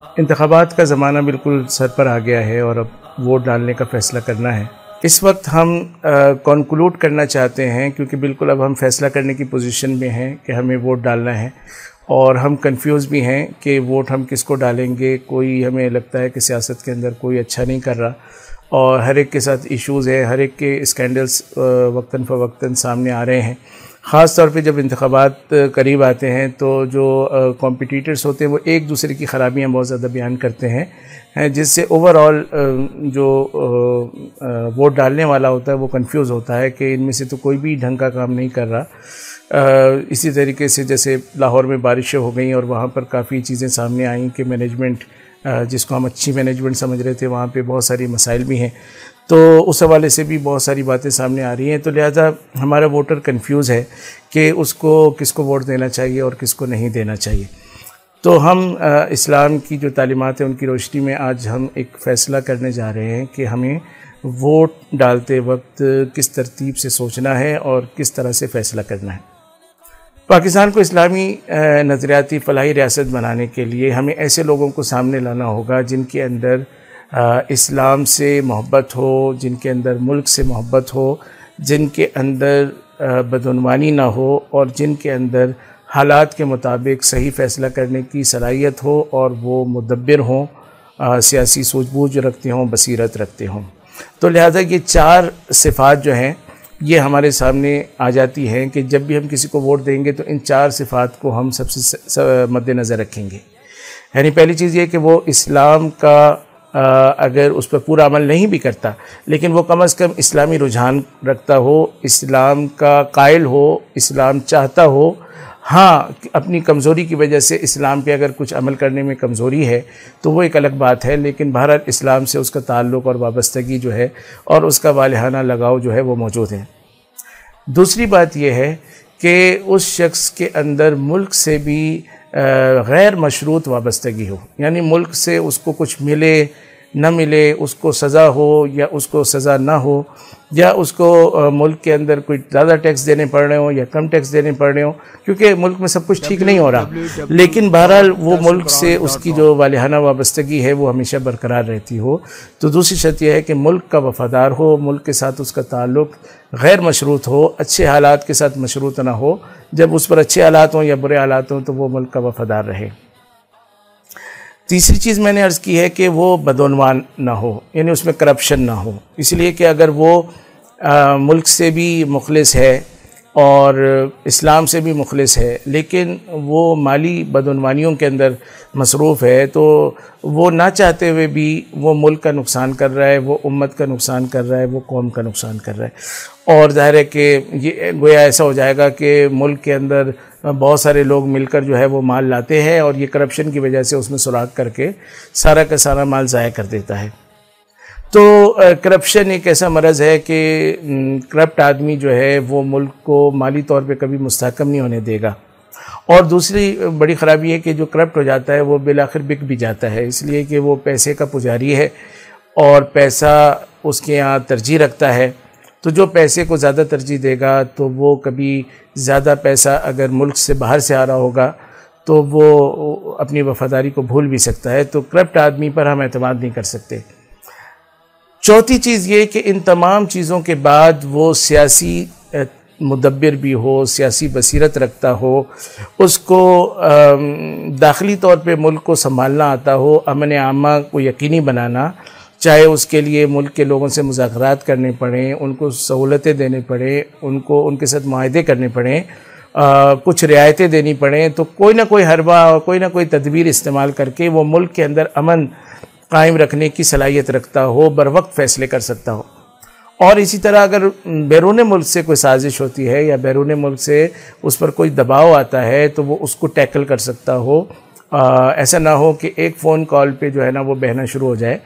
انتخابات کا زمانہ بالکل سر پر آ گیا ہے اور اب ووٹ ڈالنے کا فیصلہ کرنا ہے۔ اس وقت ہم کنکلوڈ کرنا چاہتے ہیں کیونکہ بالکل اب ہم فیصلہ کرنے کی پوزیشن میں ہیں کہ ہمیں ووٹ ڈالنا ہے، اور ہم کنفیوز بھی ہیں کہ ووٹ ہم کس کو ڈالیں گے۔ کوئی ہمیں لگتا ہے کہ سیاست کے اندر کوئی اچھا نہیں کر رہا، اور ہر ایک کے ساتھ ایشوز ہیں، ہر ایک کے اسکینڈلز وقتاً فوقتاً سامنے آ رہے ہیں۔ خاص طور پہ جب انتخابات قریب آتے ہیں تو جو کمپٹیٹرز ہوتے ہیں وہ ایک دوسرے کی خرابیاں بہت زیادہ بیان کرتے ہیں، جس سے اوور آل جو ووٹ ڈالنے والا ہوتا ہے وہ کنفیوز ہوتا ہے کہ ان میں سے تو کوئی بھی ڈھنگ کا کام نہیں کر رہا۔ اسی طریقے سے جیسے لاہور میں بارشیں ہو گئیں اور وہاں پر کافی چیزیں سامنے آئیں کہ مینجمنٹ جس کو ہم اچھی مینجمنٹ سمجھ رہے تھے وہاں پہ بہت ساری مسائل بھی ہیں، تو اس حوالے سے بھی بہت ساری باتیں سامنے آ رہی ہیں۔ تو لہذا ہمارا ووٹر کنفیوز ہے کہ اس کو کس کو ووٹ دینا چاہیے اور کس کو نہیں دینا چاہیے۔ تو ہم اسلام کی جو تعلیمات ہیں ان کی روشنی میں آج ہم ایک فیصلہ کرنے جا رہے ہیں کہ ہمیں ووٹ ڈالتے وقت کس ترتیب سے سوچنا ہے اور کس طرح سے فیصلہ کرنا ہے۔ پاکستان کو اسلامی نظریاتی فلاحی ریاست بنانے کے لیے ہمیں ایسے لوگوں کو سامنے لانا ہوگا جن کے اندر اسلام سے محبت ہو، جن کے اندر ملک سے محبت ہو، جن کے اندر بدعنوانی نہ ہو، اور جن کے اندر حالات کے مطابق صحیح فیصلہ کرنے کی صلاحیت ہو، اور وہ مدبر ہوں، سیاسی سوجھ بوجھ رکھتے ہوں، بصیرت رکھتے ہوں۔ تو لہذا یہ چار صفات جو ہیں یہ ہمارے سامنے آ جاتی ہیں کہ جب بھی ہم کسی کو ووٹ دیں گے تو ان چار صفات کو ہم سب سے مد نظر رکھیں گے۔ یعنی پہلی چیز یہ کہ وہ اسلام کا اگر اس پر پورا عمل نہیں بھی کرتا لیکن وہ کم از کم اسلامی رجحان رکھتا ہو، اسلام کا قائل ہو، اسلام چاہتا ہو۔ ہاں، اپنی کمزوری کی وجہ سے اسلام پہ اگر کچھ عمل کرنے میں کمزوری ہے تو وہ ایک الگ بات ہے، لیکن بہرحال اسلام سے اس کا تعلق اور وابستگی جو ہے اور اس کا والہانہ لگاؤ جو ہے وہ موجود ہے۔ دوسری بات یہ ہے کہ اس شخص کے اندر ملک سے بھی غیر مشروط وابستگی ہو، یعنی ملک سے اس کو کچھ ملے نہ ملے، اس کو سزا ہو یا اس کو سزا نہ ہو، یا اس کو ملک کے اندر کوئی زیادہ ٹیکس دینے پڑ رہے ہوں یا کم ٹیکس دینے پڑ رہے ہوں، کیونکہ ملک میں سب کچھ ٹھیک نہیں ہو رہا، لیکن بہرحال وہ ملک سے اس کی جو والہانہ وابستگی ہے وہ ہمیشہ برقرار رہتی ہو۔ تو دوسری شرط یہ ہے کہ ملک کا وفادار ہو، ملک کے ساتھ اس کا تعلق غیر مشروط ہو، اچھے حالات کے ساتھ مشروط نہ ہو۔ جب اس پر اچھے حالات ہوں یا برے حالات ہوں تو وہ ملک کا وفادار رہے۔ تیسری چیز میں نے عرض کی ہے کہ وہ بدعنوان نہ ہو، یعنی اس میں کرپشن نہ ہو، اس لیے کہ اگر وہ ملک سے بھی مخلص ہے اور اسلام سے بھی مخلص ہے لیکن وہ مالی بدعنوانیوں کے اندر مصروف ہے تو وہ نہ چاہتے ہوئے بھی وہ ملک کا نقصان کر رہا ہے، وہ امت کا نقصان کر رہا ہے، وہ قوم کا نقصان کر رہا ہے۔ اور ظاہر ہے کہ یہ گویا ایسا ہو جائے گا کہ ملک کے اندر بہت سارے لوگ مل کر جو ہے وہ مال لاتے ہیں اور یہ کرپشن کی وجہ سے اس میں سراغ کر کے سارا کا سارا مال ضائع کر دیتا ہے۔ تو کرپشن ایک ایسا مرض ہے کہ کرپٹ آدمی جو ہے وہ ملک کو مالی طور پہ کبھی مستحکم نہیں ہونے دے گا، اور دوسری بڑی خرابی ہے کہ جو کرپٹ ہو جاتا ہے وہ بالآخر بک بھی جاتا ہے، اس لیے کہ وہ پیسے کا پجاری ہے اور پیسہ اس کے یہاں ترجیح رکھتا ہے۔ تو جو پیسے کو زیادہ ترجیح دے گا تو وہ کبھی زیادہ پیسہ اگر ملک سے باہر سے آ رہا ہوگا تو وہ اپنی وفاداری کو بھول بھی سکتا ہے۔ تو کرپٹ آدمی پر ہم اعتماد نہیں کر سکتے۔ چوتھی چیز یہ کہ ان تمام چیزوں کے بعد وہ سیاسی مدبر بھی ہو، سیاسی بصیرت رکھتا ہو، اس کو داخلی طور پہ ملک کو سنبھالنا آتا ہو، امن عامہ کو یقینی بنانا، چاہے اس کے لیے ملک کے لوگوں سے مذاکرات کرنے پڑیں، ان کو سہولتیں دینے پڑیں، ان کے ساتھ معاہدے کرنے پڑیں، کچھ رعایتیں دینی پڑیں، تو کوئی نہ کوئی حربہ اور کوئی نہ کوئی تدبیر استعمال کر کے وہ ملک کے اندر امن قائم رکھنے کی صلاحیت رکھتا ہو، بر وقت فیصلے کر سکتا ہو۔ اور اسی طرح اگر بیرون ملک سے کوئی سازش ہوتی ہے یا بیرون ملک سے اس پر کوئی دباؤ آتا ہے تو وہ اس کو ٹیکل کر سکتا ہو۔ ایسا نہ ہو کہ ایک فون کال پہ جو ہے نا وہ بہنا شروع ہو جائے،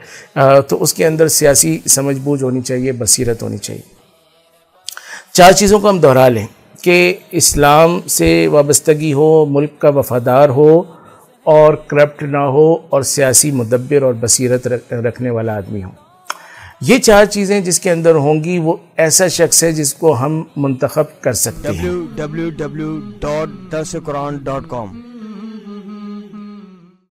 تو اس کے اندر سیاسی سمجھ بوجھ ہونی چاہیے، بصیرت ہونی چاہیے۔ چار چیزوں کو ہم دہرا لیں کہ اسلام سے وابستگی ہو، ملک کا وفادار ہو، اور کرپٹ نہ ہو، اور سیاسی مدبر اور بصیرت رکھنے والا آدمی ہو۔ یہ چار چیزیں جس کے اندر ہوں گی وہ ایسا شخص ہے جس کو ہم منتخب کر سکتے ہیں۔ www.darsequran.com